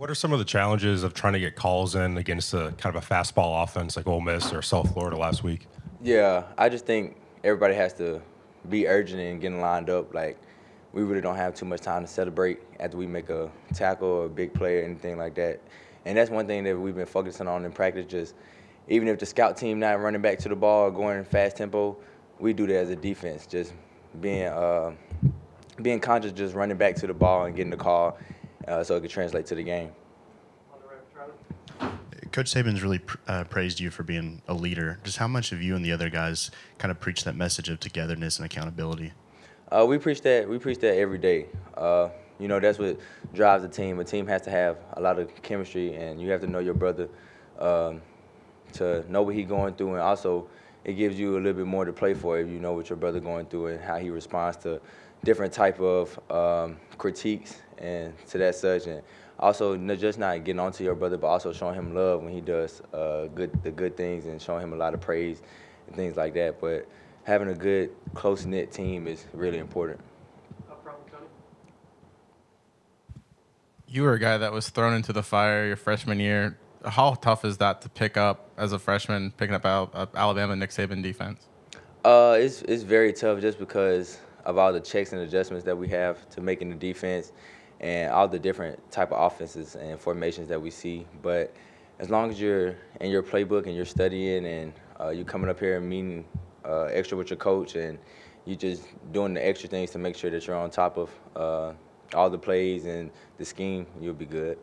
What are some of the challenges of trying to get calls in against a kind of a fastball offense like Ole Miss or South Florida last week? Yeah, I just think everybody has to be urgent and getting lined up. Like, we really don't have too much time to celebrate after we make a tackle or a big play or anything like that. And that's one thing that we've been focusing on in practice. Just even if the scout team not running back to the ball or going in fast tempo, we do that as a defense. Just being being conscious, just running back to the ball and getting the call, so it can translate to the game. Coach Saban's really praised you for being a leader. Just how much have you and the other guys kind of preached that message of togetherness and accountability? We preach that. We preach that every day. That's what drives a team. A team has to have a lot of chemistry, and you have to know your brother to know what he's going through, and also it gives you a little bit more to play for if you know what your brother going through and how he responds to different type of critiques and to that such. And also, just not getting onto your brother, but also showing him love when he does the good things and showing him a lot of praise and things like that. But having a good, close-knit team is really important. You were a guy that was thrown into the fire your freshman year. How tough is that to pick up as a freshman, picking up Alabama Nick Saban defense? It's very tough just because of all the checks and adjustments that we have to make in the defense and all the different type of offenses and formations that we see. But as long as you're in your playbook and you're studying and you're coming up here and meeting extra with your coach and you just doing the extra things to make sure that you're on top of all the plays and the scheme, you'll be good.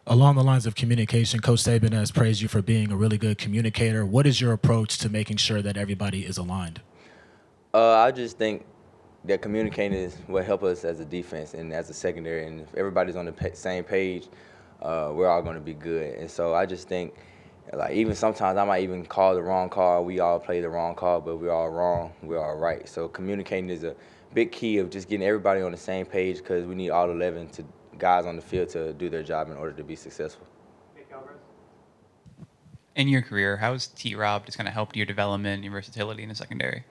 Along the lines of communication, Coach Saban has praised you for being a really good communicator. What is your approach to making sure that everybody is aligned? I just think that communicating is what helps us as a defense and as a secondary. And if everybody's on the same page, we're all going to be good. And so I just think, like, even sometimes I might even call the wrong call. We all play the wrong call, but we're all wrong. We're all right. So communicating is a big key of just getting everybody on the same page because we need all 11 guys on the field to do their job in order to be successful. In your career, how has TRob just kind of helped your development, your versatility in the secondary?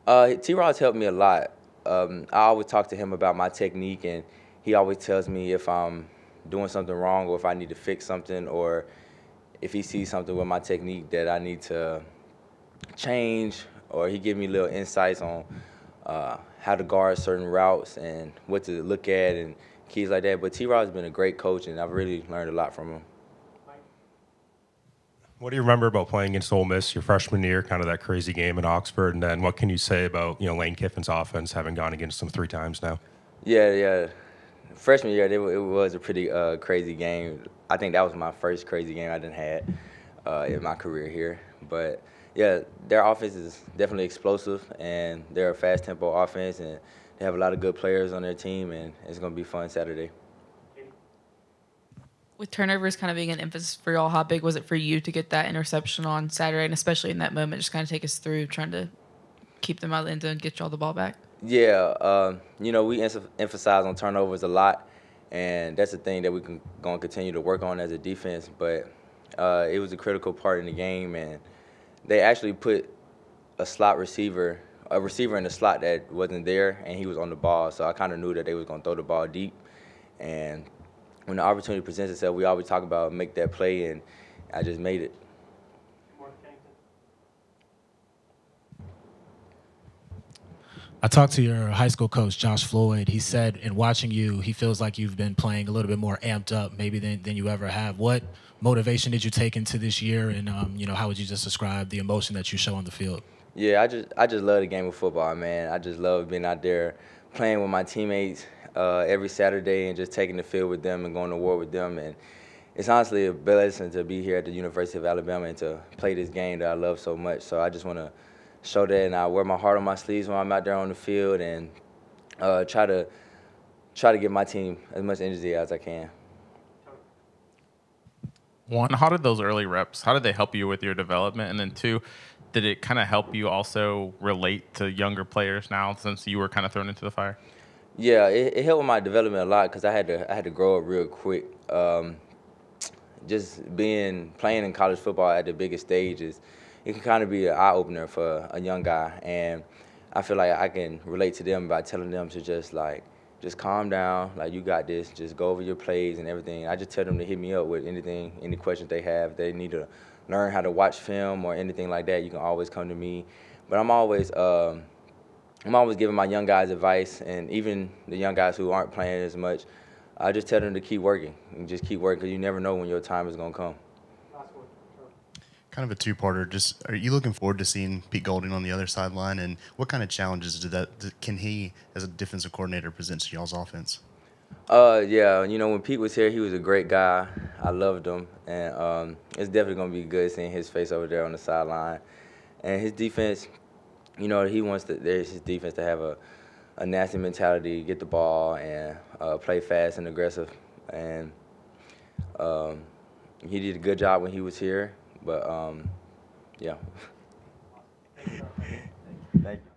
TRob's helped me a lot. I always talk to him about my technique, and he always tells me if I'm doing something wrong or if I need to fix something or if he sees something with my technique that I need to change, or he gives me little insights on how to guard certain routes and what to look at and keys like that. But TRob's been a great coach, and I've really learned a lot from him. What do you remember about playing against Ole Miss your freshman year, kind of that crazy game in Oxford? And then what can you say about, Lane Kiffin's offense, having gone against them 3 times now? Yeah. Freshman year, it was a pretty crazy game. I think that was my first crazy game I done had in my career here. But, yeah, their offense is definitely explosive, and they're a fast-tempo offense, and they have a lot of good players on their team, and it's going to be fun Saturday. With turnovers kind of being an emphasis for y'all, how big was it for you to get that interception on Saturday, and especially in that moment, just kind of take us through trying to keep them out of the end zone and get y'all the ball back? Yeah, we emphasize on turnovers a lot, and that's the thing that we're going to continue to work on as a defense. But it was a critical part in the game, and they actually put a receiver in the slot that wasn't there, and he was on the ball. So I kind of knew that they was going to throw the ball deep. And when the opportunity presents itself, we always talk about make that play, and I just made it. I talked to your high school coach, Josh Floyd. He said in watching you, he feels like you've been playing a little bit more amped up maybe than you ever have. What motivation did you take into this year, and how would you just describe the emotion that you show on the field? Yeah, I just love the game of football, man. I just love being out there playing with my teammates every Saturday and just taking the field with them and going to war with them. And it's honestly a blessing to be here at the University of Alabama and to play this game that I love so much. So I just want to show that, and I wear my heart on my sleeves when I'm out there on the field, and try to give my team as much energy as I can. One, how did those early reps, how did they help you with your development? And then 2, did it kind of help you also relate to younger players now since you were kind of thrown into the fire? Yeah, it helped with my development a lot because I had to grow up real quick. Just playing in college football at the biggest stages, it can kind of be an eye-opener for a young guy. And I feel like I can relate to them by telling them to just, just calm down. Like, you got this. Just go over your plays and everything. I just tell them to hit me up with anything, any questions they have. If they need to learn how to watch film or anything like that, you can always come to me. But I'm always giving my young guys advice, and even the young guys who aren't playing as much, I just tell them to keep working and just keep working, because you never know when your time is going to come. Kind of a two-parter. Just, are you looking forward to seeing Pete Golding on the other sideline, and what kind of challenges can he, as a defensive coordinator, present to y'all's offense? Yeah, when Pete was here, he was a great guy. I loved him, and it's definitely going to be good seeing his face over there on the sideline. And his defense, he wants his defense to have a nasty mentality, get the ball, and play fast and aggressive. And he did a good job when he was here. But, yeah. Thank you.